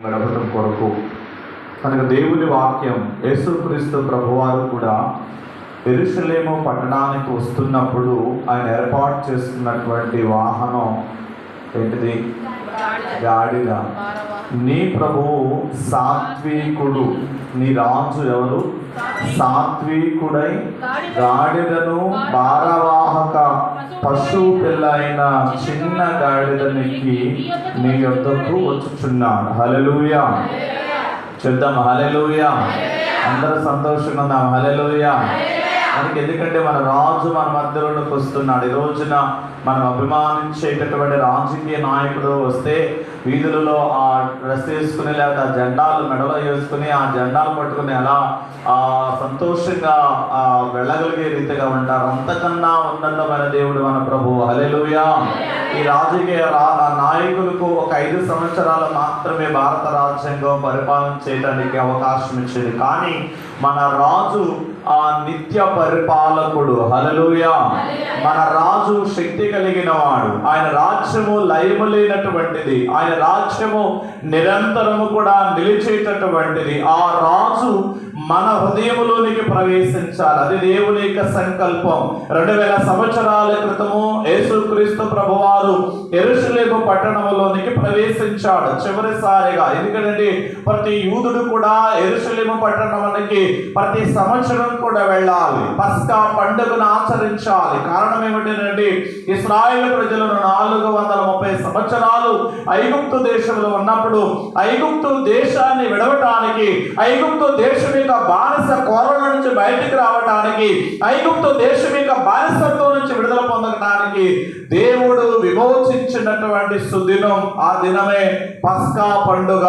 గడపడం కొరకు కనుక దేవుని వాక్యం యేసుక్రీస్తు ప్రభువారు కూడా యెరూషలేము పట్టణానికి వస్తున్నప్పుడు ఆయన ఏర్పాటు చేసుకున్నటువంటి వాహనం ఏంటిది? గాడిద. నీ ప్రభువు సాత్వికుడు, నీ రాజు ఎవరు? సాత్వికుడై గాడిదను భారవాహక పశువు పిల్ల అయిన చిన్న గాడిదనికి నీ యొద్దకు వచ్చుచున్నాడు. హల్లెలూయా చెప్దాం. హల్లెలూయా. అందరూ సంతోషంగా ఉన్నాం. హల్లెలూయా. మనకి ఎందుకంటే మన రాజు మన మధ్యలోకి వస్తున్నాడు. ఈ రోజున మనం అభిమానించేటటువంటి రాజకీయ నాయకుడు వస్తే వీధులలో ఆ డ్రెస్ వేసుకుని లేదా ఆ జెండాలు మెడలో వేసుకుని ఆ జెండాలు పట్టుకుని అలా సంతోషంగా వెళ్ళగలిగే రీతిగా ఉంటారు. అంతకన్నా ఉన్నతమైన దేవుడు మన ప్రభు. హల్లెలూయా. ఈ రాజకీయ నాయకులకు ఒక 5 సంవత్సరాలు మాత్రమే భారత రాజ్యాంగం పరిపాలన చేయడానికి అవకాశం ఇచ్చేది. కానీ మన రాజు ఆ నిత్య పరిపాలకుడు. హల్లెలూయా. మన రాజు శక్తి కలిగిన వాడు. ఆయన రాజ్యము లయము లేనటువంటిది. ఆయన రాజ్యము నిరంతరము కూడా నిలిచేటటువంటిది. ఆ రాజు మన హృదయములోనికి ప్రవేశించాలి. అది దేవుని యొక్క సంకల్పం. 2000 సంవత్సరాల క్రితము యేసుక్రీస్తు ప్రభువారు యెరూషలేము పట్టణంలోనికి ప్రవేశించాడు చివరిసారిగా. ఎందుకంటే ప్రతి యూదుడు కూడా యెరూషలేము పట్టణానికి ప్రతి సంవత్సరం కూడా వెళ్ళాలి. పస్కా పండుగను ఆచరించాలి. కారణం ఏమిటంటే ఇశ్రాయేలు ప్రజలను 430 సంవత్సరాలు ఐగుప్తు దేశంలో ఉన్నప్పుడు ఐగుప్తు దేశాన్ని విడవటానికి, ఐగుప్తు దేశం యొక్క బానిస కోరల నుంచి బయటికి రావటానికి, ఐగుప్తు దేశం యొక్క బానిసత్వం నుంచి విడుదల పొందడానికి దేవుడు విమోచించినటువంటి సుదినం. ఆ దినమే పస్కా పండుగ.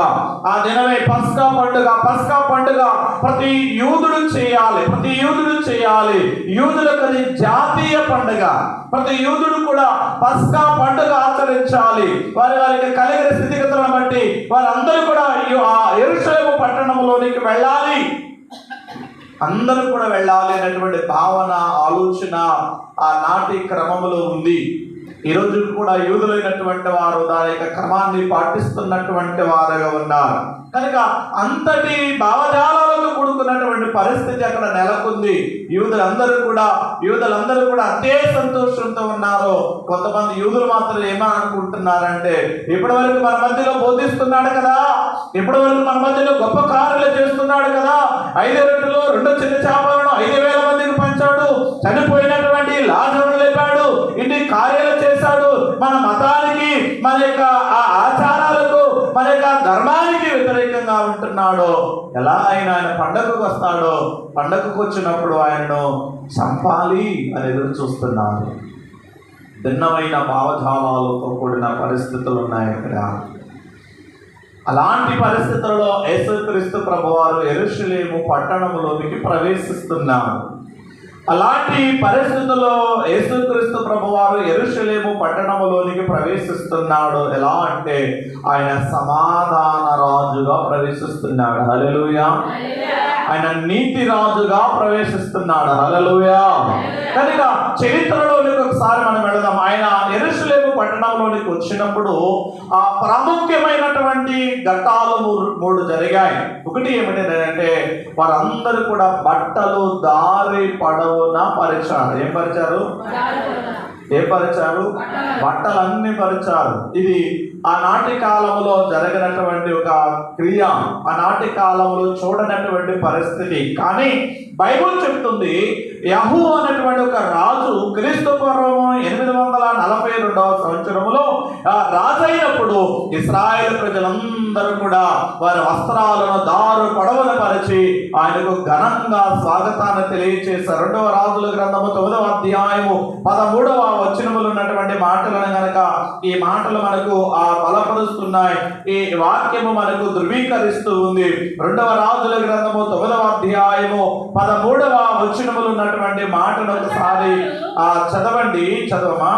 ఆ దినమే పస్కా పండుగ. పస్కా పండుగ ప్రతి యూదుడు చేయాలి. ప్రతి యూదుడు చేయాలి. యూదులకు అది జాతీయ పండుగ. ప్రతి యూదుడు కూడా పస్కా పండుగ ఆచరించాలి. వారికి కలిగిన స్థితిగతులను బట్టి వారందరూ కూడా యెరూషలేము పట్టణంలోనికి వెళ్ళాలి. అందరూ కూడా వెళ్ళాలి అనేటువంటి భావన, ఆలోచన ఆనాటి క్రమములో ఉంది. ఈ రోజు కూడా యూదులైనటువంటి వారు దాని యొక్క క్రమాన్ని పాటిస్తున్నటువంటి వారుగా ఉన్నారు. కనుక అంతటి భావజాలాలతో కూడుకున్నటువంటి పరిస్థితి అక్కడ నెలకొంది. యూదులందరూ కూడా అంతే సంతోషంతో ఉన్నారు. కొంతమంది యూదులు మాత్రం ఏమని అనుకుంటున్నారంటే, ఇప్పటి వరకు మన మధ్యలో బోధిస్తున్నాడు కదా, ఇప్పటి వరకు మన మధ్యలో గొప్ప కార్యాలు చేస్తున్నాడు కదా, 5 రొట్టెలు 2 చిన్న చేపలను 5,000 మందికి పంచాడు, చనిపోయినటువంటి లాజరును లేపాడు, ఇన్ని కార్యాలు చేశాడు. మన మతానికి, మన యొక్క ఆచారాలకు, మన యొక్క ధర్మానికి వ్యతిరేకంగా ఉంటున్నాడు. ఎలా ఆయన పండగకు వస్తాడో, పండగకు వచ్చినప్పుడు ఆయనను చంపాలి అని ఎదురు చూస్తున్నారు. భిన్నమైన భావజాలాలతో కూడిన పరిస్థితులు ఉన్నాయి ఇక్కడ. అలాంటి పరిస్థితుల్లో యేసుక్రీస్తు ప్రభువారు యెరూషలేము పట్టణంలోనికి ప్రవేశిస్తున్నారు. అలాంటి పరిస్థితుల్లో యేసుక్రీస్తు ప్రభువారు యెరూషలేము పట్టణంలోనికి ప్రవేశిస్తున్నాడు. ఎలా అంటే ఆయన సమాధాన రాజుగా ప్రవేశిస్తున్నాడు. హల్లెలూయా. ఆయన నీతి రాజుగా ప్రవేశిస్తున్నాడు. హల్లెలూయా. కనుక చరిత్రలోనికి ఒకసారి మనం వెళదాం. ఆయన యెరూషలేము పట్టణంలోనికి వచ్చినప్పుడు ఆ ప్రాముఖ్యమైనటువంటి ఘట్టాలు 3 జరిగాయి. ఒకటి ఏమిటంటే వారందరూ కూడా బట్టలు దారి పడవున పరిచారు. ఏం పరిచారు? బట్టలన్నీ పరిచారు. ఇది ఆనాటి కాలంలో జరగనటువంటి ఒక క్రియ, ఆనాటి కాలంలో చూడనటువంటి పరిస్థితి. కానీ బైబిల్ చెప్తుంది, యెహూ అనేటువంటి ఒక రాజు క్రీస్తు పూర్వం 842వ సంవత్సరంలో రాజు అయినప్పుడు ఇశ్రాయేలు ప్రజలందరూ కూడా వారి వస్త్రాలను దారు పొడవున పరిచి ఆయనకు ఘనంగా స్వాగతాన్ని తెలియచేశారు. 2వ రాజుల గ్రంథము 9వ అధ్యాయము 13వ వచనములు ఉన్నటువంటి మాటలను గనక ఈ మాటలు మనకు బలపరుస్తున్నాయి. ఈ వాక్యము మనకు ధృవీకరిస్తూ ఉంది. 2వ రాజుల గ్రంథము 9వ అధ్యాయము 13వ వచనములు ఉన్నటువంటి మాటను ఒకసారి చదవండి. చదవమా.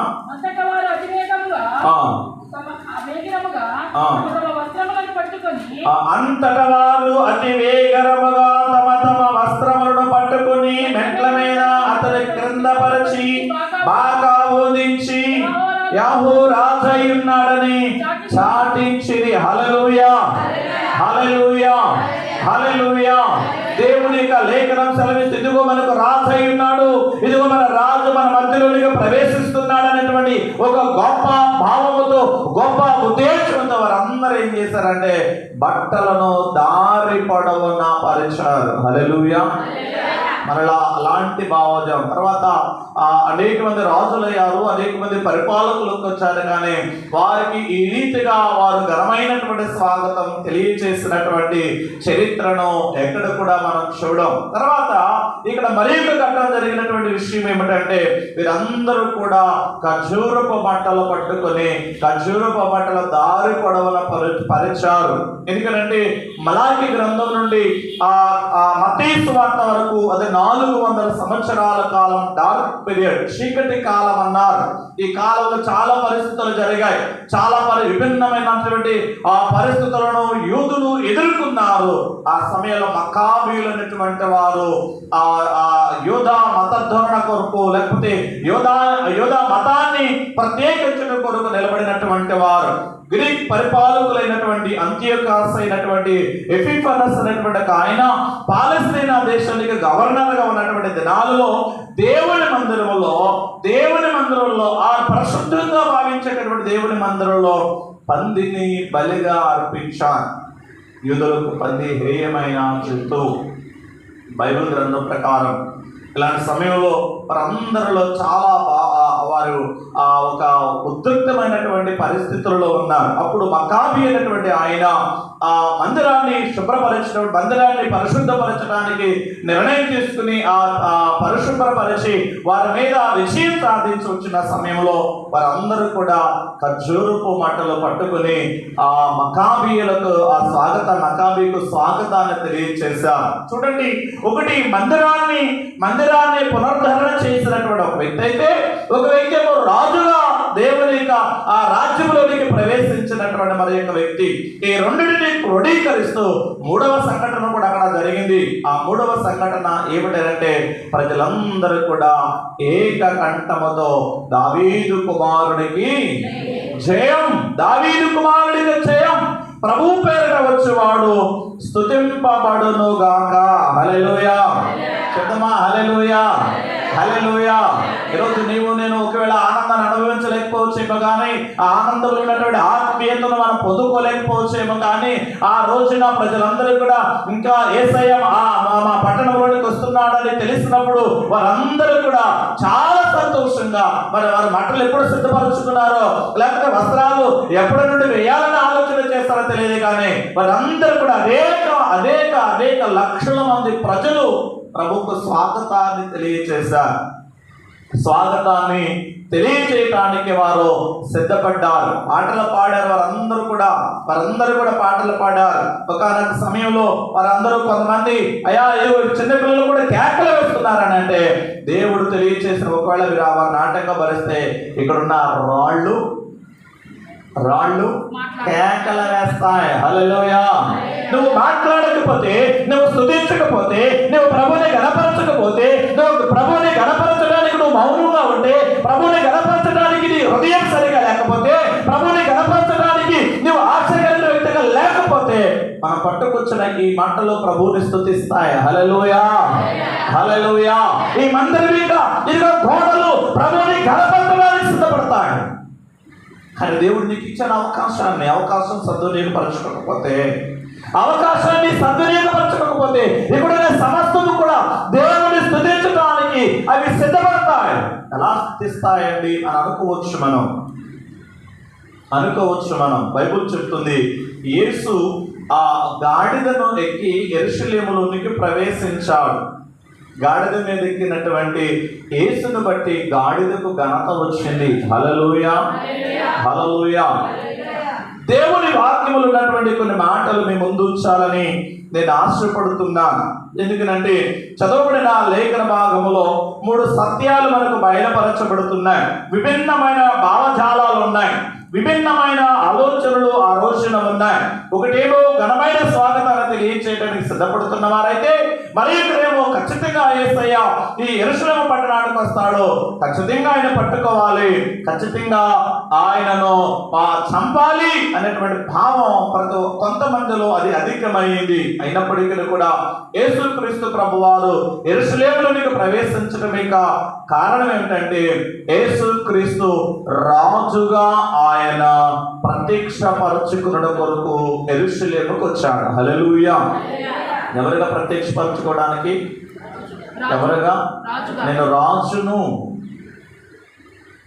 అంతటా వారు అతి వేగరముగా తమ తమ వస్త్రములను పట్టుకుని మెట్ల మీద అతని క్రింద పరిచి బాగా ఊదించి యెహూ రాజై ఉన్నాడని చాటించిరి. హల్లెలూయా. హల్లెలూయా, హల్లెలూయా. దేవుని యొక్క లేఖనం సెలవిస్తూ ఇదిగో మనకు రాజు అయి ఉన్నాడు, ఇదిగో మన రాజు మన మధ్యలోనికి ప్రవేశిస్తున్నాడు అనేటువంటి ఒక గొప్ప భావముతో, గొప్ప ఉద్దేశంతో వారందరూ ఏం చేశారంటే బట్టలను దారి పొడవునా పరిచారు. హల్లెలూయా. మరలా అలాంటి భావజం తర్వాత అనేక మంది రాజులయ్యారు, అనేక మంది పరిపాలకులకు వచ్చారు. కానీ వారికి ఈ రీతిగా వారు ఘనమైనటువంటి స్వాగతం తెలియచేసినటువంటి చరిత్రను ఎక్కడ కూడా మనం చూడం. తర్వాత ఇక్కడ మరి ఒక ఘట్టం జరిగినటువంటి విషయం ఏమిటంటే వీరందరూ కూడా ఖర్జూరపు బట్టలు పట్టుకొని ఖర్జూరపు బట్టల దారి పొడవున పరిచారు. ఎందుకంటే మలాకి గ్రంథం నుండి మత్తయి సువార్త వరకు అది 400 సంవత్సరాల కాలం డార్క్ పీరియడ్, చీకటి కాలం అన్నారు. ఈ కాలంలో చాలా పరిస్థితులు జరిగాయి, చాలా విభిన్నమైనటువంటి ఆ పరిస్థితులను యూదులు ఎదుర్కొన్నారు. ఆ సమయంలో మక్కాబీయులు అనేటువంటి వారు యోధా మత ధోరణ కొరకు లేకపోతే యోధా మతాన్ని ప్రత్యేకించడం కొరకు నిలబడినటువంటి వారు. గ్రీక్ పరిపాలకులైనటువంటి అంత్యోకస్ అయినటువంటి ఎపిఫనస్ అనేటువంటి ఆయన పాలస్తీనా దేశానికి గవర్నర్ గా ఉన్నటువంటి దినాలలో దేవుని మందిరంలో ఆ పరిశుద్ధంగా భావించేటటువంటి దేవుని మందిరంలో పందిని బలిగా అర్పించారు. యూదులకు పంది హేయమైన జంతువు బైబిల్ గ్రంథం ప్రకారం. ఇలాంటి సమయంలో వారందరిలో చాలా వారు ఒక ఉద్రిక్తమైనటువంటి పరిస్థితుల్లో ఉన్నారు. అప్పుడు మక్కాబీ అయినటువంటి ఆయన ఆ మందిరాన్ని శుభ్రపరచడం, మందిరాన్ని పరిశుద్ధపరచడానికి నిర్ణయం తీసుకుని పరిశుభ్రపరిచి వారి మీద విజయం సాధించి వచ్చిన సమయంలో వారందరూ కూడా ఖర్జూరపు మట్టలు పట్టుకుని ఆ మక్కాబీకు స్వాగతాన్ని తెలియచేశారు. చూడండి, ఒకటి మందిరాన్ని పునరుద్ధరణ చేసినటువంటి ఒక వ్యక్తి అయితే, ఒక వ్యక్తి ఏమో రాజుగా దేవుని యొక్క ఆ రాజ్యంలోనికి ప్రవేశించినటువంటి మరి యొక్క వ్యక్తి. ఈ రెండింటిని క్రోడీకరిస్తూ మూడవ సంఘటన కూడా అక్కడ జరిగింది. ఆ మూడవ సంఘటన ఏమిటంటే ప్రజలందరూ కూడా ఏక కంఠముతో దావీదు కుమారుడికి జయం, దావీదు కుమారుడికి జయం, ప్రభు పేరున వచ్చేవాడు స్తుతింపబడును గాక. హల్లెలూయా. చెప్తామా హల్లెలూయా, హల్లెలూయా. ఈరోజు నేను ఒకవేళ ఆనందాన్ని అనుభవించలేకపోవచ్చేమో కానీ, ఆ ఆనందంలో ఉన్నటువంటి ఆత్మీయతను మనం పొందుకోలేకపోవచ్చేమో కానీ, ఆ రోజున ప్రజలందరూ కూడా ఇంకా యేసయ్య మా పట్టణంలోనికి వస్తున్నాడని తెలిసినప్పుడు వారందరూ కూడా చాలా సంతోషంగా వారి బట్టలు ఎప్పుడు సిద్ధపరుచుకున్నారో, లేకపోతే వస్త్రాలు ఎప్పటి నుండి వేయాలని ఆలోచన చేస్తారో తెలియదు కానీ వారందరూ కూడా అనేక లక్షల మంది ప్రజలు ప్రభుకు స్వాగతాన్ని తెలియచేశారు. స్వాగతాన్ని తెలియచేయటానికి వారు సిద్ధపడ్డారు, పాటలు పాడారు. వారందరూ కూడా పాటలు పాడారు. ఒకనొక సమయంలో వారందరూ కొంతమంది చిన్నపిల్లలు కూడా కేకలు వేస్తున్నారని అంటే దేవుడు తెలియచేసిన ఒకవేళ మీరు వారి నాటకంగా భరిస్తే ఇక్కడున్న రాళ్ళు కేకలు వేస్తాయి. హల్లెలూయా. నువ్వు మాట్లాడకపోతే, నువ్వు స్తుతించకపోతే, నువ్వు ప్రభుని గణపరచకపోతే, నువ్వు ప్రభుని గణపరచడానికి నువ్వు మౌనంగా ఉంటే, ప్రభుని గణపరచడానికి నీ హృదయం సరిగా లేకపోతే, ప్రభుని గణపరచడానికి నువ్వు ఆశగలిగిన వ్యక్తిగా లేకపోతే మనం పట్టుకొచ్చిన ఈ మాటలు ప్రభువుని స్తుతిస్తాయి. హల్లెలూయా, హల్లెలూయా. ఈ మందిరం మీద ఇదిగో గోడలు ప్రభుని గణపరచడానికి సిద్ధపడతాయి. కానీ దేవుడు నీకు ఇచ్చిన అవకాశం సద్వినియోగపరచకపోతే, ఇక్కడ సమస్తము కూడా దేవుని స్తుతించడానికి అవి సిద్ధపడతాయి. ఎలా స్తుతిస్తాయండి అని అనుకోవచ్చు మనం. బైబిల్ చెప్తుంది, యేసు ఆ గాడిదను ఎక్కి యెరూషలేములోనికి ప్రవేశించాడు. గాడిద మీద ఎక్కినటువంటి యేసును బట్టి గాడిదకు ఘనత వచ్చింది. హల్లెలూయా, హల్లెలూయా. దేవుని వాక్యములు ఉన్నటువంటి కొన్ని మాటలు మీ ముందు ఉంచాలని నేను ఆశపడుతున్నాను. ఎందుకంటే చదవబడిన లేఖన భాగములో 3 సత్యాలు మనకు బయలుపరచబడుతున్నాయి. విభిన్నమైన భావజాలాలు ఉన్నాయి, విభిన్నమైన ఆలోచనలు ఆ రోజున ఉన్నాయి. ఒకటేమో ఘనమైన స్వాగతాన్ని తెలియచేయడానికి సిద్ధపడుతున్న వారైతే, మరి ఇక్కడేమో ఖచ్చితంగా యేసయ్య ఈ యెరూషలేము పట్టణానికి వస్తాడు, ఖచ్చితంగా ఆయన పట్టుకోవాలి, ఖచ్చితంగా ఆయనను చంపాలి అనేటువంటి భావం కొంతమందిలో అది అధికమైంది. అయినప్పటికీ కూడా యేసుక్రీస్తు ప్రభువారు యెరూషలేములోనికి ప్రవేశించడమే కారణం ఏమిటంటే యేసుక్రీస్తు రాజుగా ఆయన ప్రత్యక్షపరచుకున్న కొరకు యెరూషలేముకు వచ్చాడు. హల్లెలూయా. ఎవరుగా ప్రత్యక్షపరచుకోవడానికి? ఎవరుగా? నేను రాజును.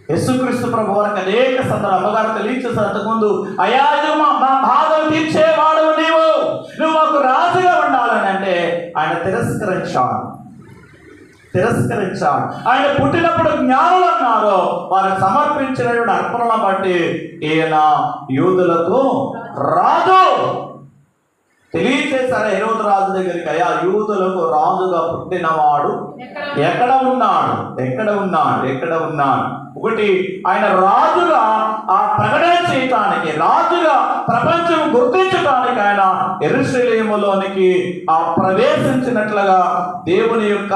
యేసుక్రీస్తు ప్రభు వారికి అనేక సందర్భాలు అమ్మగారు తెలియచేశారు అంతకుముందు, అయ్యా మా బాధలు తీర్చేవాడు నువ్వు మాకు రాజుగా ఉండాలని అంటే ఆయన తిరస్కరించాడు. ఆయన పుట్టినప్పుడు జ్ఞానులు అన్నారు, వారు సమర్పించినటువంటి అర్పణలను బట్టి ఈయన యూదులకు రాజు. తెలియచేశారు హెరోదు రాజు దగ్గరికి, అయ్యా యూదులకు రాజుగా పుట్టినవాడు ఎక్కడ ఉన్నాడు? ఒకటి, ఆయన రాజుగా ప్రకటన చేయటానికి, రాజుగా ప్రపంచం గుర్తించడానికి ఆయన యెరూషలేములోనికి ప్రవేశించినట్లుగా దేవుని యొక్క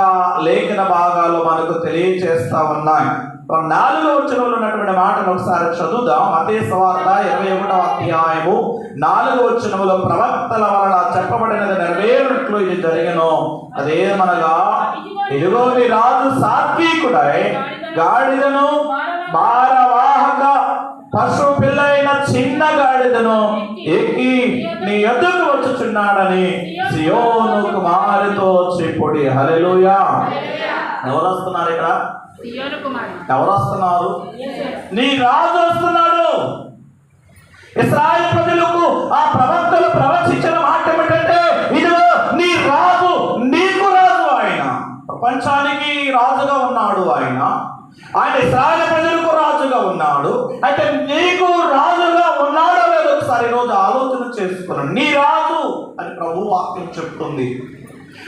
లేఖన భాగాలు మనకు తెలియచేస్తా ఉన్నాయి. 4వ వచనంలో ఉన్నటువంటి మాటను ఒకసారి చదువుదాం. మత్తయి సువార్త 21వ అధ్యాయము 4వ వచనంలో ప్రవక్తల వలన చెప్పబడినది నెరవేరునట్లు ఇది జరిగెను. అదేమనగా, ఇదిగో నీ రాజు సాత్వికుడై గాడిదను భారవాహక పశు పిల్లైన చిన్న గాడిదను ఎక్కి నీ యొద్దకు వచ్చుచున్నాడని సియోను కుమారుతో చెప్పుడి. హల్లెలూయా. ఎవరు వస్తున్నారు ఇక్కడ? ఎవరు వస్తున్నారు? నీ రాజు వస్తున్నాడు. ఇశ్రాయేలు ప్రజలకు ఆ ప్రవక్తలు ప్రవచించిన మాట ఏమిటంటే, ఇదిగో నీ రాజు, నీకు రాజు. ఆయన ప్రపంచానికి రాజుగా ఉన్నాడు. ఆయన ఇశ్రాయేలు ప్రజలకు రాజుగా ఉన్నాడు. అయితే నీకు రాజుగా ఉన్నాడో లేదో ఒకసారి ఈరోజు ఆలోచన చేసుకున్నాడు. నీ రాజు అని ప్రభు వాక్యం చెప్తుంది.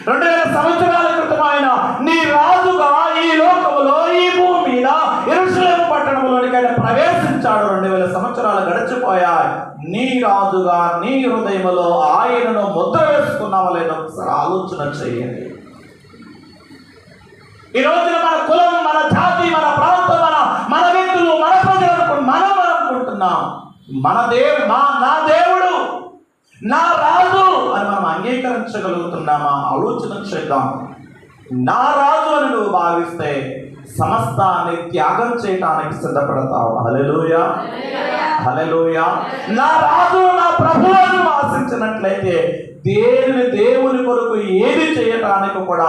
2000 సంవత్సరాల క్రితం ఆయన నీ రాజుగా ఈ లోకములో, ఈ భూమి మీద యెరూషలేము పట్టణంలోనికి ఆయన ప్రవేశించాడు. 2000 సంవత్సరాలు గడిచిపోయాయి. నీ రాజుగా నీ హృదయంలో ఆయనను ముద్ర వేసుకున్నావా లేదో ఒకసారి ఆలోచన చేయండి. ఈ రోజున మన కులం, మన జాతి, మన ప్రాంతం, మన వ్యక్తులు, మన ప్రజలు మనం అనుకుంటున్నాం నా దేవుడు, నా రాజు అని మనం అంగీకరించగలుగుతున్నామా? ఆలోచన చేద్దాం. నా రాజు అని నువ్వు భావిస్తే సమస్తాన్ని త్యాగం చేయటానికి సిద్ధపడతావు. హల్లెలూయా. నా రాజు, నా ప్రభువు అని ఆశించినట్లయితే దేవుని కొరకు ఏది చేయటానికి కూడా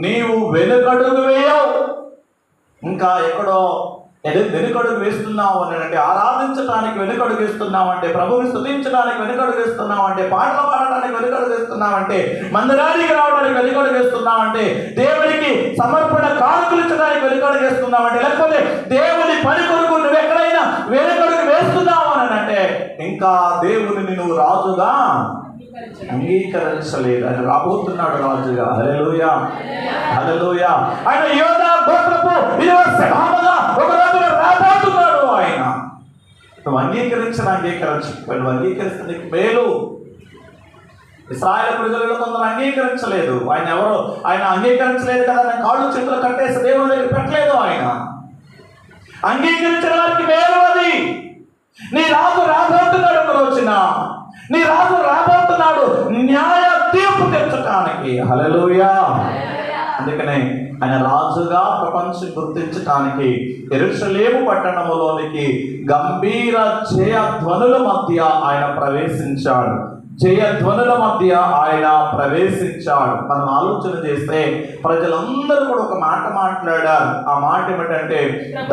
నీవు వెనుకడుగు వేయవు. ఇంకా ఎక్కడో వెనుకడుగు వేస్తున్నావు అని అంటే, ఆరాధించడానికి వెనుకడుగు వేస్తున్నావు అంటే, ప్రభువుని స్తుతించడానికి వెనుకడుగు వేస్తున్నావు అంటే, పాటలు పాడటానికి వెనుకడుగు వేస్తున్నావు అంటే, మందిరానికి రావడానికి వెనుకడుగు వేస్తున్నావు అంటే, దేవునికి సమర్పణ కానుకలు ఇచ్చడానికి వెనుకడుగు వేస్తున్నావు అంటే, లేకపోతే దేవుని పని కొరకు నువ్వు ఎక్కడైనా వెనుకడుగు వేస్తున్నావు అని అంటే, ఇంకా దేవుని నువ్వు రాజుగా అంగీకరించలేదు. ఆయన రాబోతున్నాడు రాజుగా. హల్లెలూయా. ఆయన యోధా గోత్రపు సింహముగా ఒక రోజున రాబోతున్నాడు. ఆయన నువ్వు అంగీకరించు. అంగీకరిస్తే నీకు మేలు. ఇశ్రాయేలు ప్రజలలో కొందరు అంగీకరించలేదు. ఆయన అంగీకరించలేదు కదా, ఆయన కాళ్ళు చేతులు కట్టేసి దేవుని దగ్గర పెట్టలేదు. ఆయన అంగీకరించిన వారికి మేలు అది. నీ రాజు రాబోతున్నాడు. ఒక రోజున నీ రాజు రాబోతున్నాడు న్యాయ తీర్పు తెచ్చటానికి. హల్లెలూయా. అందుకనే ఆయన రాజుగా ప్రపంచం గుర్తించటానికి యెరూషలేము పట్టణములోనికి గంభీర జయధ్వనుల మధ్య ఆయన ప్రవేశించాడు. మనం ఆలోచన చేస్తే ప్రజలందరూ కూడా ఒక మాట మాట్లాడారు. ఆ మాట ఏమిటంటే,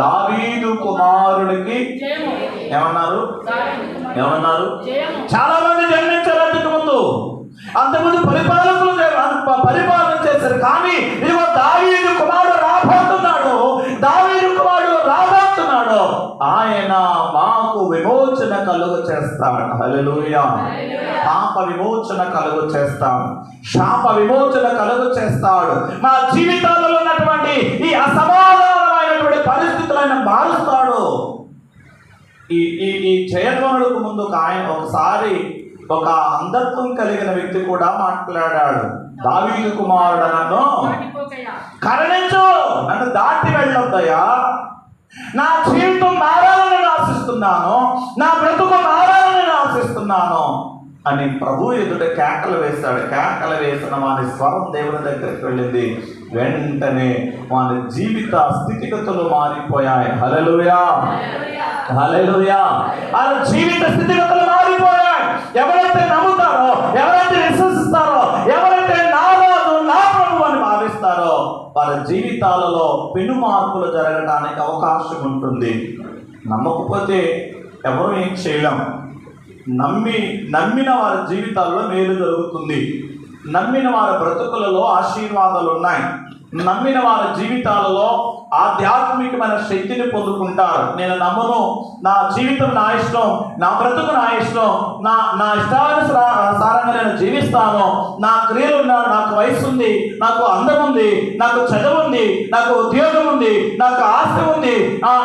దావీదు కుమారుడికి ఏమన్నారు? చాలా మంది జన్మించారు అంతకుముందు పరిపాలన చేశారు. కానీ ఇదిగో దావీదు కుమారుడు రాబోతున్నాడు. ఆయన మాకు విమోచన కలుగు చేస్తాడు. హల్లెలూయా. పాప విమోచన కలుగు చేస్తాడు. శాప విమోచన కలుగు చేస్తాడు. మా జీవితాలలో ఉన్నటువంటి ఈ అసమాధానమైనటువంటి పరిస్థితులను మారుస్తాడు. ఈ జయధ్వనులకు ముందు ఆయన ఒకసారి ఒక అంధత్వం కలిగిన వ్యక్తి కూడా మాట్లాడాడు. దావీదు కుమారుడు నన్ను కరుణించు, నన్ను దాటి వెళ్ళొద్దయ్యా, నా జీవితం మారాలని నా ఆశిస్తున్నాను, నా బ్రతుకు మారాలని నేను ఆశిస్తున్నాను అని ప్రభు ఎదుట కేకలు వేశాడు. కేకలు వేసిన వాని స్వరం దేవుని దగ్గరికి వెళ్ళింది. వెంటనే వాని జీవిత స్థితిగతులు మారిపోయాయి. హల్లెలూయా, హల్లెలూయా. ఆ జీవిత స్థితిగతులు మారిపోయాయి. ఎవరైతే నమ్ముతారో, ఎవరైతే విశ్వసిస్తారో, ఎవరైతే నా రాజు నా ప్రభు అని భావిస్తారో వారి జీవితాలలో పెను మార్పులు జరగడానికి అవకాశం ఉంటుంది. నమ్మకపోతే ఎవరు ఏం చేయలేం. నమ్మిన వారి జీవితాల్లో మేలు జరుగుతుంది. నమ్మిన వారి బ్రతుకులలో ఆశీర్వాదాలు ఉన్నాయి. నమ్మిన వారి జీవితాలలో ఆధ్యాత్మికమైన శక్తిని పొందుకుంటారు. నేను నమ్మను, నా జీవితం నా ఇష్టం, నా బ్రతుకు నా ఇష్టం, నా ఇష్టానుసారంగా నేను జీవిస్తాను, నా క్రియలు, నాకు వయసు ఉంది, నాకు అందం ఉంది, నాకు చదువు ఉంది, నాకు ఉద్యోగం ఉంది, నాకు ఆస్తి ఉంది,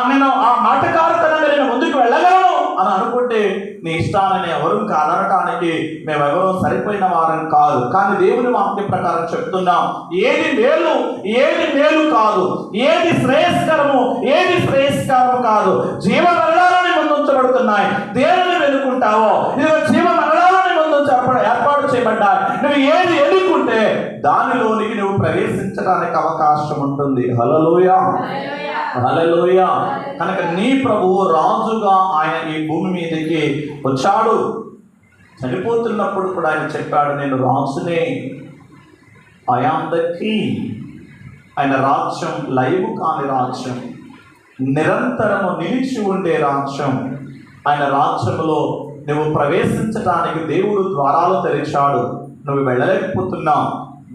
నేను ఆ మాటకారితనంగా నేను ముందుకు వెళ్ళగలను అని అనుకుంటే నీ ఇష్టాన్ని ఎవరు కాదనటానికి మేమెవరూ సరిపోయిన వారం కాదు. కానీ దేవుని వాక్యం ప్రకారం చెప్తున్నాం, ఏది మేలు ఏది మేలు కాదు, ఏది శ్రేయస్కరము ఏది శ్రేయస్కరము కాదు. జీవ మరణాలని ముందు ఉంచబడుతున్నాయి. దేనిని వెనుకుంటావో ఇదిగో జీవ మరణాలని ముందు ఏర్పాటు చేయబడ్డాయి. నువ్వు ఏది ఎన్నుకుంటే దానిలోనికి నువ్వు ప్రవేశించడానికి అవకాశం ఉంటుంది. హల్లెలూయా, హల్లెలూయా. కనుక నీ ప్రభువు రాజుగా ఆయన ఈ భూమి మీదకి వచ్చాడు. చనిపోతున్నప్పుడు కూడా ఆయన చెప్పాడు, నేను రాజునే, ఐ యామ్ ద కింగ్. ఆయన రాజ్యం లైవ్ కాని రాజ్యం, నిరంతరము నిలిచి ఉండే రాజ్యం. ఆయన రాజ్యంలో నువ్వు ప్రవేశించడానికి దేవుడు ద్వారాలు తెరిచాడు. నువ్వు వెళ్ళలేకపోతున్నావు.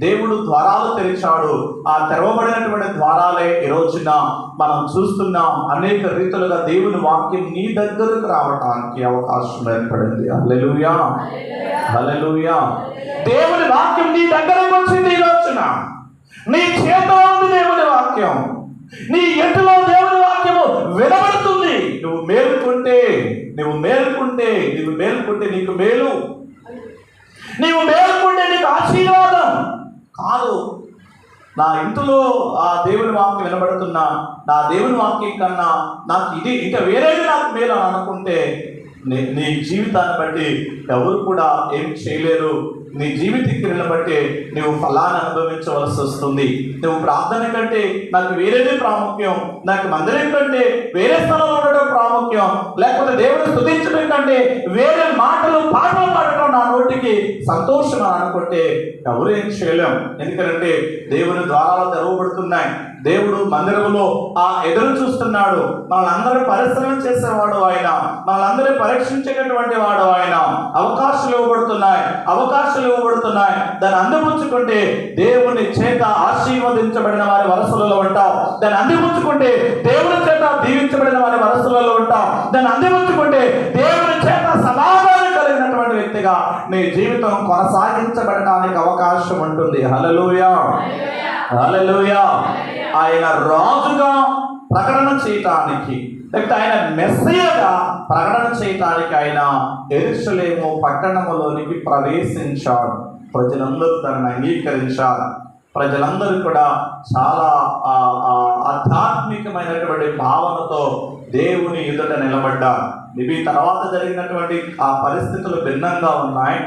దేవుడు ద్వారాలు తెరిచాడు. ఆ తెరవబడినటువంటి ద్వారాలే ఈ రోజున మనం చూస్తున్నాం. అనేక రీతులుగా దేవుని వాక్యం నీ దగ్గరకు రావడానికి అవకాశం ఏర్పడింది. హల్లెలూయా, హల్లెలూయా. దేవుని వాక్యం నీ దగ్గరకు వచ్చింది. ఈ రోజున నీ చేతిలో ఉంది దేవుని వాక్యం, నీ ఇంటిలో దేవుని వాక్యము వినబడుతుంది. నువ్వు మేలుకుంటే నీకు మేలు, నీవు మేలుకుంటే నీకు ఆశీర్వాదం కాదు. నా ఇంటిలో ఆ దేవుని వాక్యం వినబడుతున్నా, నా దేవుని వాక్యం కన్నా నాకు ఇది ఇంకా వేరేది నాకు మేలు అని అనుకుంటే నీ జీవితాన్ని బట్టి ఎవరు కూడా ఏం చేయలేరు. నీ జీవిత క్రియలను బట్టి నువ్వు ఫలాన్ని అనుభవించవలసి వస్తుంది. నువ్వు ప్రార్థన కంటే నాకు వేరేది ప్రాముఖ్యం, నాకు మందిరం కంటే వేరే స్థలంలో ఉండడం ప్రాముఖ్యం, లేకపోతే దేవుని స్తుతించడం కంటే వేరే మాటలు పాటలు పాడటం నా నోటికి సంతోషం అని అనుకుంటే ఎవరు ఏం చేయలేం. ఎందుకంటే దేవుని ద్వారాలు తెరవబడుతున్నాయి. దేవుడు మందిరంలో ఆ ఎదురు చూస్తున్నాడు. మనల్ని పరిశ్రమ చేసేవాడు ఆయన, మనల్ని పరీక్షించేటటువంటి వాడు ఆయన. అవకాశాలు ఇవ్వబడుతున్నాయి. దాన్ని అందిపుచ్చుకుంటే దేవుని చేత ఆశీర్వదించబడిన వారి వరసలలో ఉంటాం. దాన్ని అందిపుచ్చుకుంటే దేవుని చేత దీవించబడిన వారి వరసలలో ఉంటాం. దాన్ని అందిపుచ్చుకుంటే దేవుని చేత సమాధానం కలిగినటువంటి వ్యక్తిగా నీ జీవితం కొనసాగించబడటానికి అవకాశం ఉంటుంది. హల్లెలూయా, హల్లెలూయా. ఆయన రాజుగా ప్రకటన చేయటానికి, లేకపోతే ఆయన మెస్సీయగా ప్రకటన చేయటానికి ఆయన యెరూషలేము పట్టణములోనికి ప్రవేశించాడు. ప్రజలందరూ తనను అంగీకరించారు. ప్రజలందరూ కూడా చాలా ఆధ్యాత్మికమైనటువంటి భావనతో దేవుని ఎదుట నిలబడ్డారు. ఇవి తర్వాత జరిగినటువంటి ఆ పరిస్థితులు భిన్నంగా ఉన్నాయి.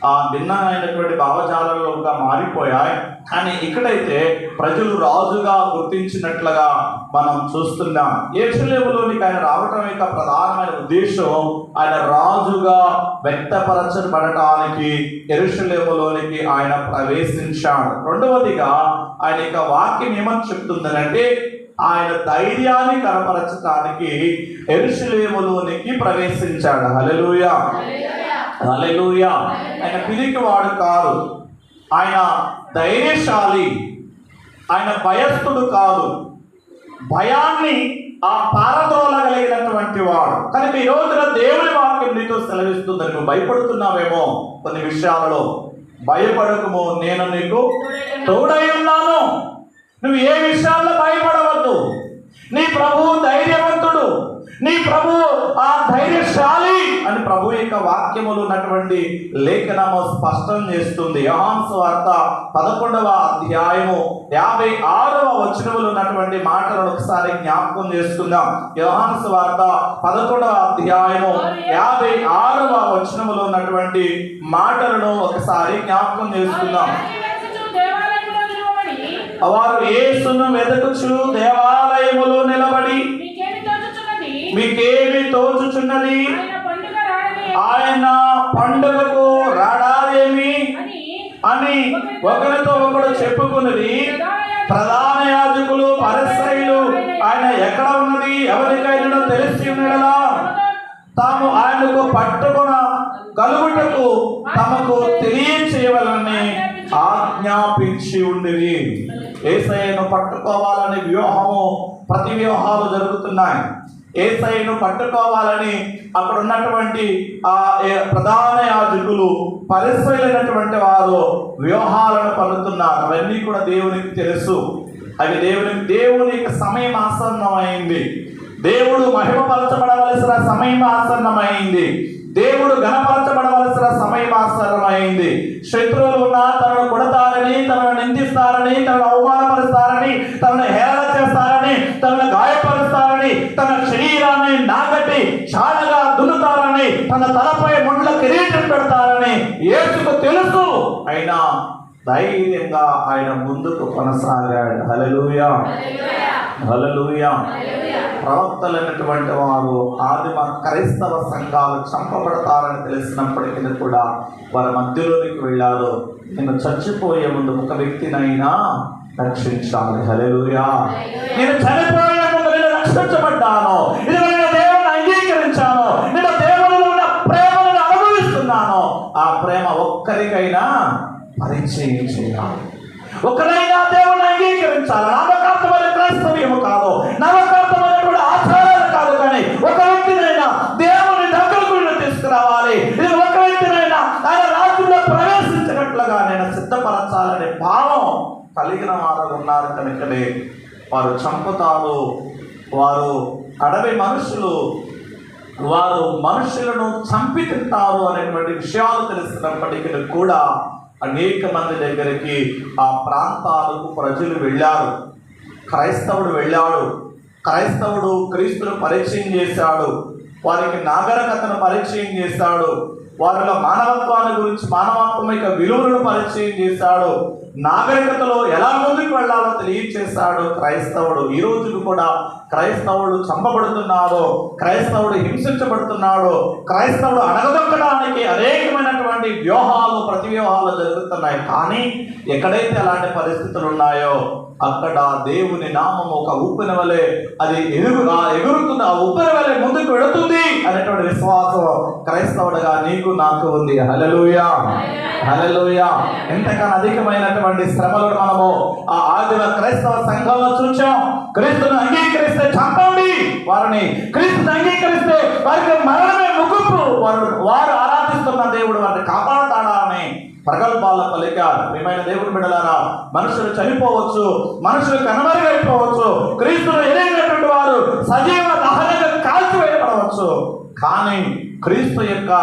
ఆ భిన్నమైనటువంటి భావజాలంలోగా మారిపోయాయి. కానీ ఇక్కడైతే ప్రజలు రాజుగా గుర్తించినట్లుగా మనం చూస్తున్నాం. యెరూషలేములోనికి ఆయన రావటం యొక్క ప్రధానమైన ఉద్దేశం ఆయన రాజుగా వ్యక్తపరచబడటానికి యెరూషలేములోనికి ఆయన ప్రవేశించాడు. రెండవదిగా ఆయన యొక్క వాక్యం ఏమని చెప్తుందనంటే ఆయన ధైర్యాన్ని కనపరచడానికి యెరూషలేములోనికి ప్రవేశించాడు. హల్లెలూయా, హల్లెలూయా. ఆయన పిరికివాడు కాదు, ఆయన ధైర్యశాలి, ఆయన భయస్థుడు కాదు, భయాన్ని పారదోలగలిగినటువంటి వాడు. కనుక ఈ రోజున దేవుని వాక్యం నీతో సెలవిస్తుందని నువ్వు భయపడుతున్నావేమో కొన్ని విషయాలలో, భయపడకము, నేను నీకు తోడై ఉన్నాను. నువ్వు ఏ విషయాల్లో భయపడవద్దు. నీ ప్రభువు ధైర్యవంతుడు, నీ ప్రభు ఆ ధైర్యశాలి అని ప్రభు యొక్క వాక్యములు ఉన్నటువంటి లేఖనము స్పష్టం చేస్తుంది. యోహాను సువార్త 11వ అధ్యాయము 56వ వచనములు ఉన్నటువంటి మాటలను ఒకసారి జ్ఞాపకం చేసుకుందాం. యోహాను సువార్త 11వ అధ్యాయము 56వ వచనములో ఉన్నటువంటి మాటలను ఒకసారి జ్ఞాపకం చేసుకుందాం. వారు యేసును వెదకుచు దేవాలయములో నిలబడి మీకేమి తోచుచున్నది, ఆయన పండుగకు రాడాలేమి అని ఒకరితో ఒకడు చెప్పుకున్నది. ప్రధాన యాజకులు పరిసయ్యులు ఆయన ఎక్కడ ఉన్నది ఎవరికైనా తెలిసి ఉన్నదా తాము ఆయనకు పట్టుకున్న కలుగుటకు తమకు తెలియచేయవలని ఆజ్ఞాపించి ఉండేది. యేసయ్యను పట్టుకోవాలని ప్రతి వ్యూహాలు జరుగుతున్నాయి. యేసయ్యను పట్టుకోవాలని అక్కడ ఉన్నటువంటి ఆ ప్రధాన యాజకులు పరిశీలైనటువంటి వారు వ్యూహాలను పన్నుతున్నారు. అవన్నీ కూడా దేవునికి తెలుసు. అవి దేవుని యొక్క సమయం ఆసన్నమైంది. దేవుడు మహిమపరచబడవలసిన సమయం ఆసన్నమైంది. దేవుడు ఘనపరచబడవలసిన సమయం ఆసన్నమైంది. శత్రువులు ఉన్నా తనను కొడతారని, తనను నిందిస్తారని, తనను అవమానపరుస్తారని, తనను హేళన చేస్తారని, తనను గాయపరుస్తారని, తన శరీరాన్ని నాగట్టి చాలగా దున్నుతారని, తన తలపై ముండ్ల కిరీటం పెడతారని యేసుకు తెలుసు. అయినా ధైర్యంగా ఆయన ముందుకు కొనసాగాడు. హల్లెలూయా, హల్లెలూయా. ప్రవక్తలైనటువంటి వారు ఆదిమ క్రైస్తవ సంఘాలు చంపబడతారని తెలిసినప్పటికీ కూడా వారి మధ్యలోనికి వెళ్ళారు. నేను చచ్చిపోయే ముందు ఒక వ్యక్తినైనా రక్షించాలి. హల్లెలూయా. నేను చనిపోయే ముందు నేను రక్షించబడ్డాను, నేను దేవుని అంగీకరించాను, నేను దేవునిలో ఉన్న ప్రేమను అనుభవిస్తున్నాను. ఆ ప్రేమ ఒక్కరికైనా పరిచయం చేయాలి. ఒకరైనా దేవుని అంగీకరించాలి. నామకార్థమైన క్రైస్తవ్యము కాదు, నామకార్థమైనటువంటి ఆచారాలు కాదు, కానీ ఒక వ్యక్తినైనా దేవుని దగ్గరకు తీసుకురావాలి. ఇది ఒక వ్యక్తినైనా ఆయన రాజ్యంలో ప్రవేశించినట్లుగా నేను సిద్ధపరచాలనే భావం కలిగిన వారు ఉన్నారు కనుకనే వారు చంపుతారు. వారు అడవి మనుషులు, వారు మనుషులను చంపి తింటారు అనేటువంటి విషయాలు తెలిసినప్పటికీ కూడా అనేక మంది దగ్గరికి ఆ ప్రాంతాలకు ప్రజలు వెళ్ళారు. క్రైస్తవుడు వెళ్ళాడు. క్రైస్తవుడు క్రీస్తును పరిచయం చేశాడు. వారికి నాగరికతను పరిచయం చేశాడు. వారిలో మానవత్వాన్ని గురించి, మానవత్వం యొక్క విలువలను పరిచయం చేశాడు. నాగరికతలో ఎలా ముందుకు వెళ్ళాలో తెలియచేశాడు క్రైస్తవుడు. ఈ రోజుకు కూడా క్రైస్తవుడు చంపబడుతున్నాడు, క్రైస్తవుడు హింసించబడుతున్నాడు, క్రైస్తవుడు అణగదొక్కడానికి అనేకమైనటువంటి వ్యూహాలు, ప్రతి వ్యూహాలు జరుగుతున్నాయి. కానీ ఎక్కడైతే అలాంటి పరిస్థితులు ఉన్నాయో అక్కడ దేవుని నామం ఒక ఊపిన వలె అది ఎగురుతుంది. ఆ ఊపిన వలె ముందుకు వెళుతుంది అనేటువంటి విశ్వాసం క్రైస్తవుడుగా నీకు నాకు ఉంది. హల్లెలూయా, హల్లెలూయా. ఎంతకన్నా అధికమైనటువంటి శ్రమలు మనము ఆ ఆదిమ క్రైస్తవ సంఘంలో చూచాం. క్రీస్తును అంగీకరిస్తే చంపండి వారిని, క్రీస్తును అంగీకరిస్తే వారికి మరణమే ముగింపు. వారు ఆరాధిస్తున్న దేవుడు వారిని కాపాడతాడా అని ప్రగల్భాల పలికారు. ప్రియమైన దేవుని బిడ్డలారా, మనుషులు చనిపోవచ్చు, మనుషులు కనుమరుగైపోవచ్చు, క్రీస్తును ఎరిగినటువంటి వారు సజీవ దహనంగా కాల్చివేయబడవచ్చు. కానీ క్రీస్తు యొక్క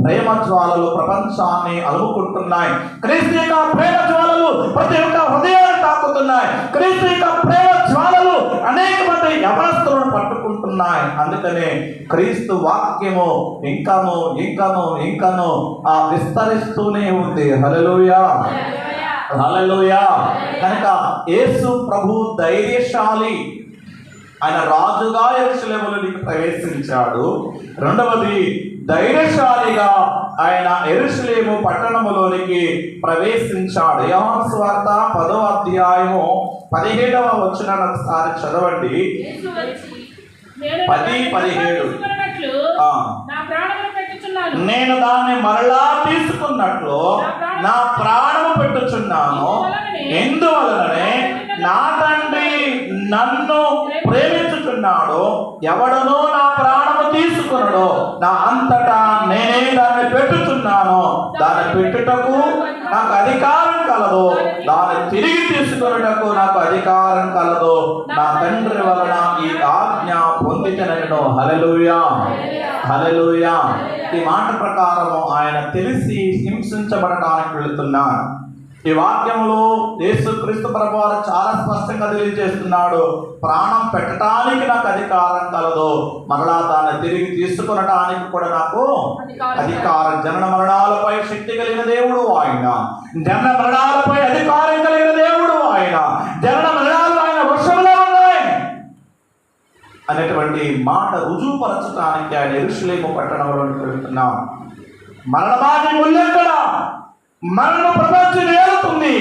ప్రేమ జ్వాలలు ప్రపంచాన్ని అలుముకుంటున్నాయి. క్రీస్తు యొక్క ప్రేమ జ్వాలలు ప్రతి ఒక్క హృదయాన్ని తాకుతున్నాయి. క్రీస్తు యొక్క ప్రేమ జ్వాలలు అనేక మంది యవనస్తులను పట్టుకుంటున్నాయి. అందుకనే క్రీస్తు వాక్యము ఇంకను ఇంకను ఇంకను విస్తరిస్తూనే ఉంది. హల్లెలూయా, హల్లెలూయా. కనుక యేసు ప్రభు ధైర్యశాలి. ఆయన రాజుగా యెరూషలేములోనికి ప్రవేశించాడు. రెండవది, ధైర్యశాలిగా ఆయన యెరూషలేము పట్టణములోనికి ప్రవేశించాడు. యోహాను సువార్త 10వ అధ్యాయము 17వ వచనాన్ని ఒకసారి చదవండి. 10:17. నేను దాన్ని మరలా తీసుకున్నట్లు నా ప్రాణము పెట్టుచున్నాను. ఎందువలననే నా తండ్రి నన్ను ప్రేమించుచున్నాడు, చెప్తున్నాడు, ఎవడనో నా ప్రాణము తీసుకున్నాడో నా అంతటా నేనే దాన్ని పెట్టుతున్నాను, దాన్ని పెట్టుటకు నాకు అధికారం కలదు, దాన్ని తిరిగి తీసుకున్నటకు నాకు అధికారం కలదు, నా తండ్రి వలన ఈ ఆజ్ఞ పొందితనను. హల్లెలూయా, హల్లెలూయా. ఈ మాట ప్రకారము ఆయన తెలిసి హింసించబడటానికి వెళుతున్నాడు. ఈ వాక్యంలో యేసుక్రీస్తు ప్రభువారు చాలా స్పష్టంగా తెలియజేస్తున్నాడు, ప్రాణం పెట్టడానికి నాకు అధికారం కలదు, మరలా దాన్ని తిరిగి తీసుకునటానికి కూడా నాకు అధికారం. జనన మరణాలపై శక్తి కలిగిన దేవుడు ఆయన, జనన మరణాలపై అధికారం కలిగిన దేవుడు ఆయన, జనన మరణాలు ఆయన వశంలో ఉన్నాయి అనేటువంటి మాట రుజువుపరచడానికి ఆయన యెరూషలేము పట్టణంలోకి వెళ్తున్నాడు. మరణమాది ముల్లెక్కడ, మరణం ప్రపంచం ఏలుతుంది,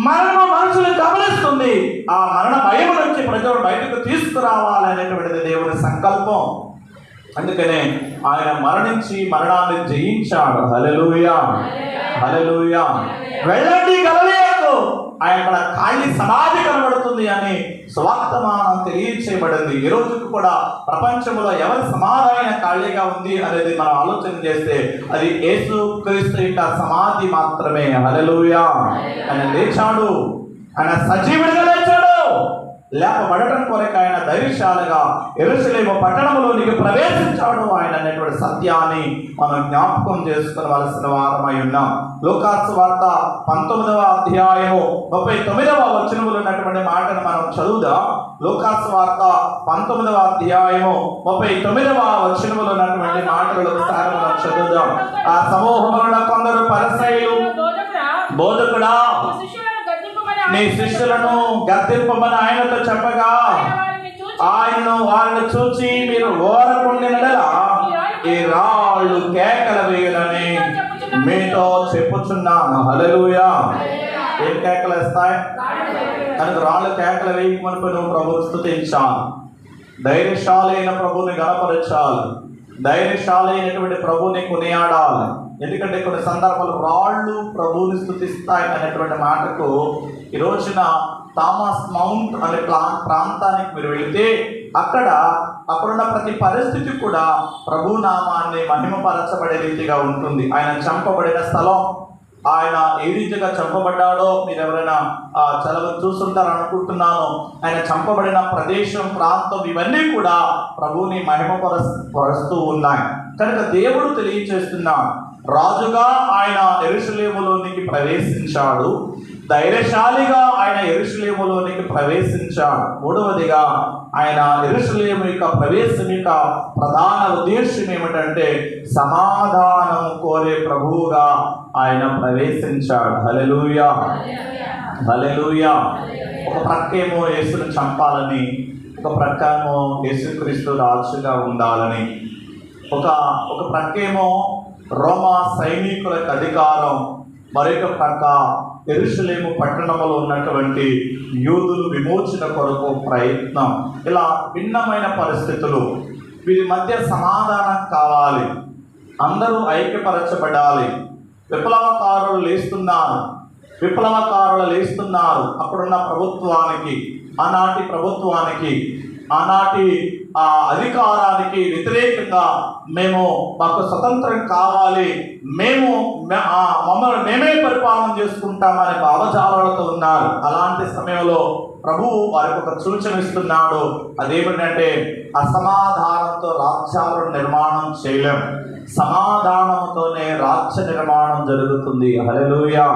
మరణం మనుషులు గమనిస్తుంది. ఆ మరణ భయం నుంచి ప్రజలు బయటకు తీసుకురావాలనేటువంటిది దేవుని సంకల్పం. అందుకనే ఆయన మరణించి మరణాన్ని జయించాడు. హల్లెలూయా, హల్లెలూయా. వెళ్ళండి గలిలయకు, ఆయన అక్కడ ఖాళీ సమాధి కనబడుతుంది అని సువార్తమానం తెలియచేయబడింది. ఈ రోజుకు కూడా ప్రపంచంలో ఎవరి సమాధి అయినా ఖాళీగా ఉంది అనేది మనం ఆలోచన చేస్తే అది యేసుక్రీస్తు యొక్క సమాధి మాత్రమే. హల్లెలూయా. ఆయన లేచాడు, ఆయన సజీవుడిగా లేచాడు. లేపబడటం కొరకు ఆయన ధైర్యశాలిగా యెరూషలేము పట్టణంలోనికి ప్రవేశించాడు ఆయన అనేటువంటి సత్యాన్ని మనం జ్ఞాపకం చేసుకోవలసిన వారమై ఉన్నాం. లూకాసు వార్త 19వ అధ్యాయము 39వ వచనములో ఉన్నటువంటి మాటను మనం చదువుదాం. లూకాసు వార్త 19వ అధ్యాయము 39వ వచనములో ఉన్నటువంటి మాటలు ఒకసారి మనం చదువుదాం. ఆ సమూహంలో కొందరు పరిసయ్యులు, బోధకుడా నీ శిష్యులను గద్దింపమని ఆయనతో చెప్పగా ఆయనను వాళ్ళని చూచి మీరు ఓరకుండినడలా ఈ రాళ్ళు కేకలు వేయాలని మీతో చెప్పుచున్నాను. హల్లెలూయా. ఏం కేకలు వేస్తాయి? కనుక రాళ్ళు కేకలు వేయమని నువ్వు ప్రభువుని స్తుతించాలి, ధైర్యశాలి అయిన ప్రభువుని గణపరచాలి, ధైర్యశాలి అయినటువంటి ప్రభువుని కొనియాడాలి. ఎందుకంటే కొన్ని సందర్భాలు రాళ్ళు ప్రభువుని స్తుతిస్తాయి అనేటువంటి మాటకు ఈ రోజున థామస్ మౌంట్ అనే ప్రాంతానికి మీరు వెళితే అక్కడున్న ప్రతి పరిస్థితి కూడా ప్రభు నామాన్ని మహిమపరచబడే రీతిగా ఉంటుంది. ఆయన చంపబడిన స్థలం, ఆయన ఏ రీతిగా చంపబడ్డాడో మీరు ఎవరైనా చలవ చూస్తుంటారు అనుకుంటున్నాను. ఆయన చంపబడిన ప్రదేశం, ప్రాంతం ఇవన్నీ కూడా ప్రభువుని మహిమపరుస్తూ ఉన్నాయి. కనుక దేవుడు తెలియచేస్తున్నాడు, రాజుగా ఆయన యెరూషలేములోనికి ప్రవేశించాడు, ధైర్యశాలిగా ఆయన యెరూషలేములోనికి ప్రవేశించాడు. మూడవదిగా ఆయన యెరూషలేము యొక్క ప్రవేశం యొక్క ప్రధాన ఉద్దేశం ఏమిటంటే సమాధానం కోరే ప్రభువుగా ఆయన ప్రవేశించాడు. హల్లెలూయా, హల్లెలూయా. ఒక ప్రక్కేమో యేసును చంపాలని, ఒక ప్రక్కేమో యేసుక్రీస్తు రాజుగా ఉండాలని, ఒక ప్రక్కేమో రోమా సైనికులకు అధికారం, మరొక ప్రక్క యెరూషలేము పట్టణంలో ఉన్నటువంటి యూదులు విమోచన కొరకు ప్రయత్నం. ఇలా భిన్నమైన పరిస్థితులు, వీరి మధ్య సమాధానం కావాలి, అందరూ ఐక్యపరచబడాలి. విప్లవకారులు లేస్తున్నారు. అప్పుడున్న ప్రభుత్వానికి, ఆనాటి ప్రభుత్వానికి, ఆనాటి అధికారానికి వ్యతిరేకంగా మాకు స్వతంత్రం కావాలి, మమ్మల్ని మేమే పరిపాలన చేసుకుంటామనే భావజాలాలతో ఉన్నారు. అలాంటి సమయంలో ప్రభువు వారికి ఒక సూచన ఇస్తున్నాడు. అదేమిటంటే అసమాధానంతో రాజ్యాలను నిర్మాణం చేయలేం, సమాధానంతోనే రాజ్య నిర్మాణం జరుగుతుంది. హల్లెలూయా,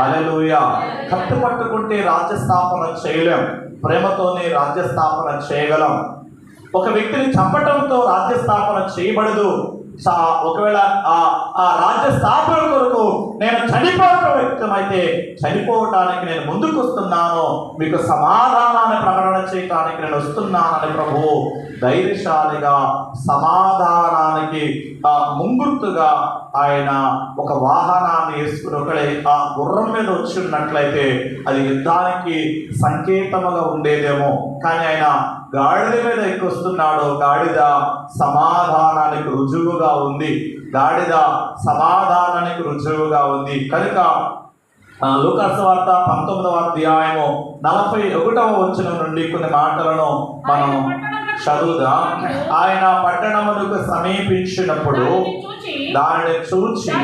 హల్లెలూయా. కట్టు పట్టుకుంటే రాజ్య స్థాపన చేయలేం, ప్రేమతోనే రాజ్య స్థాపన చేయగలం. ఒక వ్యక్తిని చంపటంతో రాజ్య స్థాపన చేయబడదు. ఒకవేళ ఆ రాజ్య స్థాపన కొరకు నేను చనిపోవటం వ్యక్తమైతే చనిపోవటానికి నేను ముందుకు వస్తున్నాను, మీకు సమాధానాన్ని ప్రకటన చేయడానికి నేను వస్తున్నానని ప్రభువు ధైర్యశాలిగా సమాధానానికి ముంగుర్తుగా ఆయన ఒక వాహనాన్ని వేసుకుని ఒకడే ఆ గుర్రం మీద వచ్చి ఉన్నట్లయితే అది యుద్ధానికి సంకేతముగా ఉండేదేమో. కానీ ఆయన గాడిద మీద ఎక్కి వస్తున్నాడు. గాడిద సమాధానానికి రుజువుగా ఉంది, గాడిద సమాధానానికి రుజువుగా ఉంది. కనుక లూకాసు వార్త 19వ అధ్యాయము 41వ వచనం నుండి కొన్ని మాటలను మనం చదువుదా. ఆయన పట్టణమునకు సమీపించినప్పుడు దానిని చూచి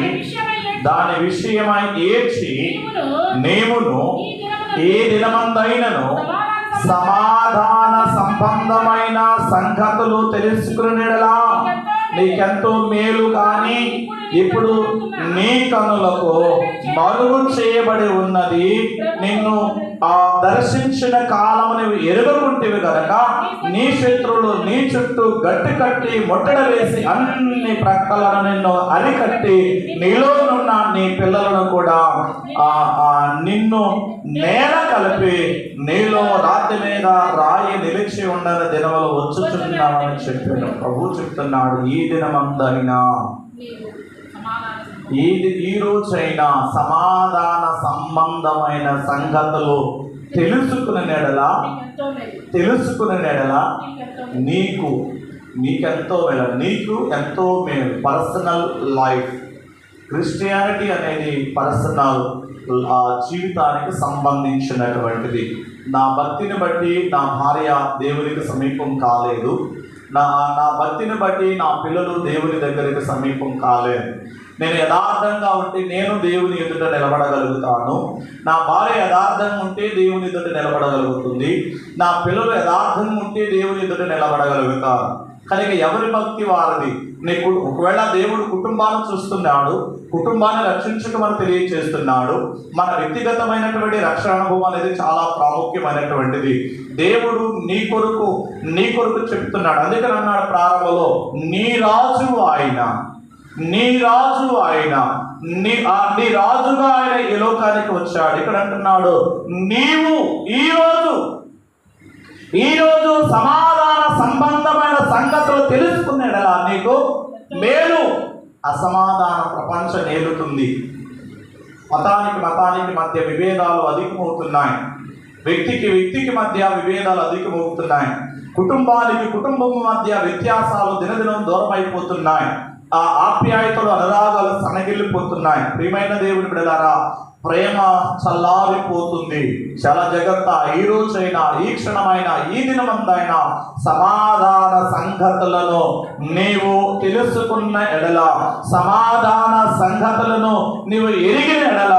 దాని విషయమై ఏడ్చి నేమును ఈ దినమందైనను సమాధాన సంబంధమైన సంగతులు తెలుసుకునేలా నీకెంతో మేలు, కానీ ఇప్పుడు నీ కనులకు మరుగు చేయబడి ఉన్నది. నిన్ను దర్శించిన కాలము నువ్వు ఎరుగకుంటివి కనుక నీ శత్రువులు నీ చుట్టూ గట్టి కట్టి ముట్టడ వేసి అన్ని ప్రక్కలను నిన్ను అరికట్టి నీలోనున్న నీ పిల్లలను కూడా నిన్ను నేల కలిపి నీలో రాతి మీద రాయి నిలిచి ఉండని దినములు వచ్చుచున్నామని చెప్పాడు. ప్రభు చెప్తున్నాడు, ఈ దినమందైనా ఈ రోజైనా సమాధాన సంబంధమైన సంగతులు తెలుసుకునే నెడల నీకెంతో మేలు, నీకు ఎంతో మేలు. పర్సనల్ లైఫ్, క్రిస్టియానిటీ అనేది పర్సనల్ జీవితానికి సంబంధించినటువంటిది. నా భక్తిని బట్టి నా భార్య దేవునికి సమీపం కాలేదు, నా భక్తిని బట్టి నా పిల్లలు దేవుని దగ్గరికి సమీపం కాలేదు. నేను యథార్థంగా ఉంటే నేను దేవుని ఎదుట నిలబడగలుగుతాను, నా భార్య యథార్థంగా ఉంటే దేవుని ఎదుట నిలబడగలుగుతుంది, నా పిల్లలు యథార్థంగా ఉంటే దేవుని ఎదుట నిలబడగలుగుతారు. కనుక ఎవరి భక్తి వారిది. నీకు ఒకవేళ దేవుడు కుటుంబాన్ని చూస్తున్నాడు, కుటుంబాన్ని రక్షించకమని తెలియజేస్తున్నాడు. మన వ్యక్తిగతమైనటువంటి రక్షణ అనుభవం అనేది చాలా ప్రాముఖ్యమైనటువంటిది. దేవుడు నీ కొరకు చెప్తున్నాడు. అందుకని అన్నాడు ప్రారంభంలో, నీ రాజు ఆయన, నీ రాజుగా ఆయన ఈ లోకానికి వచ్చాడు. ఇక్కడ అంటున్నాడు, నీవు ఈరోజు సమాధాన సంబంధమైన సంగతులు తెలుసుకునేలా నీకు మేలు. అసమాధాన ప్రపంచం నేలుతుంది. మతానికి మధ్య విభేదాలు అధికమవుతున్నాయి, వ్యక్తికి మధ్య విభేదాలు అధికమవుతున్నాయి, కుటుంబం మధ్య వ్యత్యాసాలు దినదినం దూరం అయిపోతున్నాయి, ఆ ఆప్యాయతలు అనురాగాలు సనగిల్లిపోతున్నాయి. ప్రియమైన దేవుని బిడ్డలారా, ప్రేమ చల్లారిపోతుంది. చాలా జాగ్రత్త. ఈ రోజైనా, ఈ క్షణమైనా, ఈ దినమందైనా సమాధాన సంగతులను నీవు తెలుసుకున్న ఎడల, సమాధాన సంగతులను నీవు ఎరిగిన ఎడల,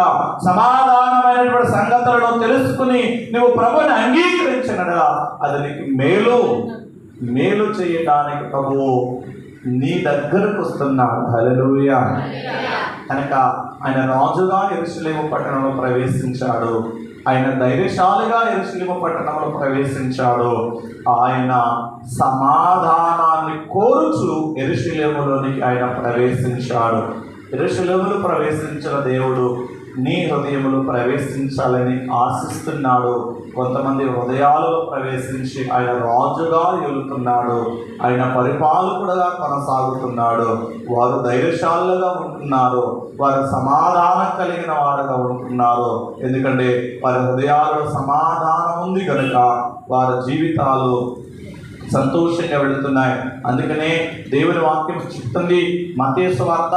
సమాధానమైనటువంటి సంగతులను తెలుసుకుని నువ్వు ప్రభుని అంగీకరించిన ఎడల అది నీకు మేలు చేయడానికి ప్రభువు నీ దగ్గరకు వస్తున్నాడు. హల్లెలూయా. కనుక ఆయన రాజుగా యెరూషలేము పట్టణంలో ప్రవేశించాడు, ఆయన ధైర్యశాలిగా యెరూషలేము పట్టణంలో ప్రవేశించాడు. ఆయన సమాధానాన్ని కోరుచు యెరూషలేములోనికి ఆయన ప్రవేశించాడు. యెరూషలేములో ప్రవేశించిన దేవుడు నీ హృదయములో ప్రవేశించాలని ఆశిస్తున్నాడు. కొంతమంది హృదయాలలో ప్రవేశించి ఆయన రాజుగా ఏలుతున్నాడు, ఆయన పరిపాలకుడుగా కొనసాగుతున్నాడు. వారు ధైర్యశాలుగా ఉంటున్నారు, వారు సమాధానం కలిగిన వారుగా ఉంటున్నారు. ఎందుకంటే వారి హృదయాలలో సమాధానం ఉంది కనుక వారి జీవితాలు సంతోషంగా వెళుతున్నాయి. అందుకనే దేవుని వాక్యం చెప్తుంది, మత్తయి సువార్త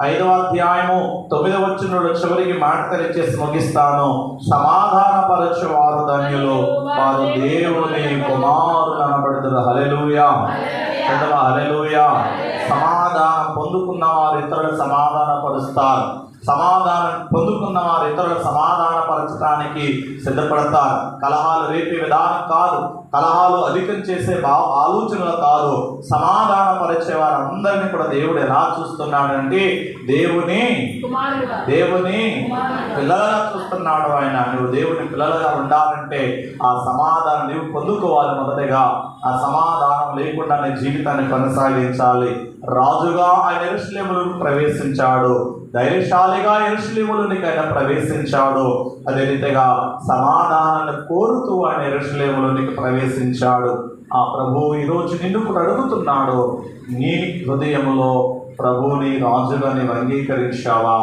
5వ అధ్యాయము 9వ వచనంలో చివరికి మాట తెలియచేసి ముగిస్తాను. సమాధానపరచు వారు ధన్యులు, వారు దేవుని కుమారులు అనబడుదురు. హల్లెలూయా. హల్లెలూయా. సమాధానం పొందుకున్న వారు ఇతరులు సమాధానపరుస్తారు, సమాధానం పొందుకున్న వారు ఇతరులు సమాధానపరచడానికి సిద్ధపడతారు. కలహాలు రేపే విధానం కాదు, కలహాలు అధికం చేసే ఆలోచనలు కాదు. సమాధానపరిచే వారందరినీ కూడా దేవుడు ఎలా చూస్తున్నాడంటే దేవుని పిల్లలుగా చూస్తున్నాడు. ఆయన నువ్వు దేవుని పిల్లలుగా ఉండాలంటే ఆ సమాధానం నువ్వు పొందుకోవాలి. మొదటగా ఆ సమాధానం లేకుండా నీ జీవితాన్ని కొనసాగించాలి. రాజుగా ఆయన యెరూషలేములోకి ప్రవేశించాడు, ధైర్యశాలిగా యెరూషలేములోనికి ఆయన ప్రవేశించాడు. అదే రీతిగా సమాధానాన్ని కోరుతూ ఆయన యెరూషలేములోనికి ప్రవేశించాడు. ఆ ప్రభువు ఈరోజు నిన్ను కూడా అడుగుతున్నాడు, నీ హృదయములో ప్రభువుని రాజుగా నీవు అంగీకరించావా?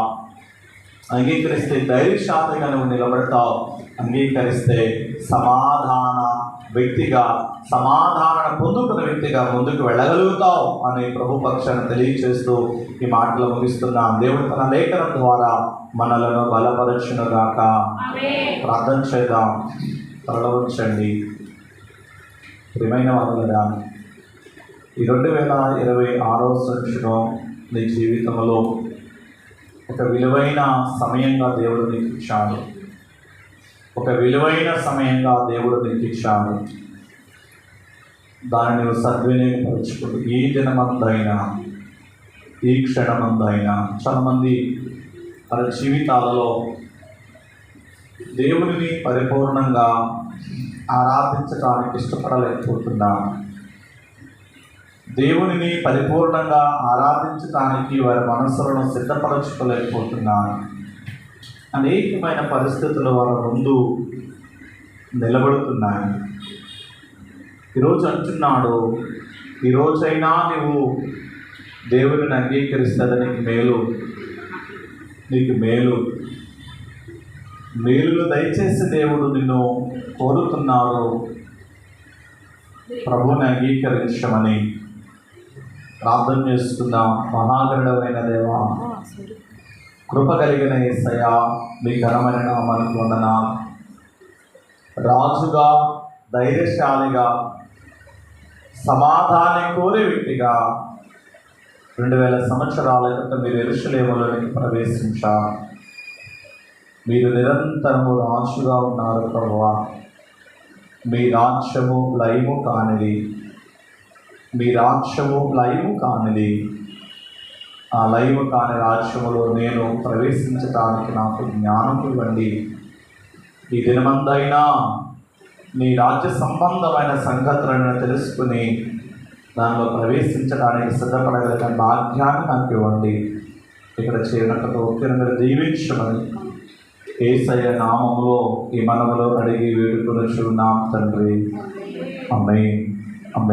అంగీకరిస్తే ధైర్యశాలిగా నువ్వు నిలబడతావు, అంగీకరిస్తే సమాధాన వ్యక్తిగా, సమాధానం పొందుకున్న వ్యక్తిగా ముందుకు వెళ్ళగలుగుతావు అని ప్రభు పక్షాన్ని తెలియచేస్తూ ఈ మాటలు ముగిస్తున్నాం. దేవుడు తన లేఖనం ద్వారా మనలను బలపరచునుగాక. ప్రార్థన చేద్దాం. తరలించండి. ప్రియమైన వాళ్ళ ఈ 2026వ సంవత్సరం నీ జీవితంలో ఒక విలువైన సమయంగా దేవుడు నీకు ఇచ్చాడు. ఒక విలువైన సమయంగా దేవుడు నీకు ఇచ్చాడు. దాన్ని నువ్వు సద్వినియోగపరుచుకుంటూ ఈ దినమందైనా ఈ క్షణమందైనా చాలామంది తన జీవితాలలో దేవుడిని పరిపూర్ణంగా ఆరాధించడానికి ఇష్టపడలేకపోతున్నారు. దేవునిని పరిపూర్ణంగా ఆరాధించడానికి వారి మనసులను సిద్ధపరచుకోలేకపోతున్నారు. అనేకమైన పరిస్థితులు వారి ముందు నిలబడుతున్నాయి. ఈరోజు అంటున్నాడు, ఈరోజైనా నువ్వు దేవుడిని అంగీకరిస్తుంది నీకు మేలు మేలులు దయచేసి దేవుడు నిన్ను కోరుతున్నాడు. ప్రభువుని అంగీకరించమని ప్రార్థన చేసుకుందాం. మహాగరుడమైన దేవా, కృప కలిగిన యేసయ్య, మీ ఘనమైన నామానికి వందనాలు. రాజుగా, ధైర్యశాలిగా, సమాధానం కోరే వ్యక్తిగా 2000 సంవత్సరాల క్రితం మీరు యెరూషలేములోనికి ప్రవేశించారు. మీరు నిరంతరము రాజుగా ఉన్నారు ప్రభువా. మీ రాజ్యము లయము కానిది, మీ రాజ్యము లయము కానిది. ఆ లయము కాని రాజ్యములో నేను ప్రవేశించడానికి నాకు జ్ఞానం ఇవ్వండి. ఈ దినమందైనా మీ రాజ్య సంబంధమైన సంగతులను తెలుసుకుని దానిలో ప్రవేశించడానికి సిద్ధపడగలిగిన భాగ్యాన్ని నాకు ఇవ్వండి. ఇక్కడ చేరినట్టు ఒక్కరిని దీవించమని యేసయ్య నామములో ఈ మనములో అడిగి వేడుకొనుచున్నాం తండ్రి. ఆమేన్.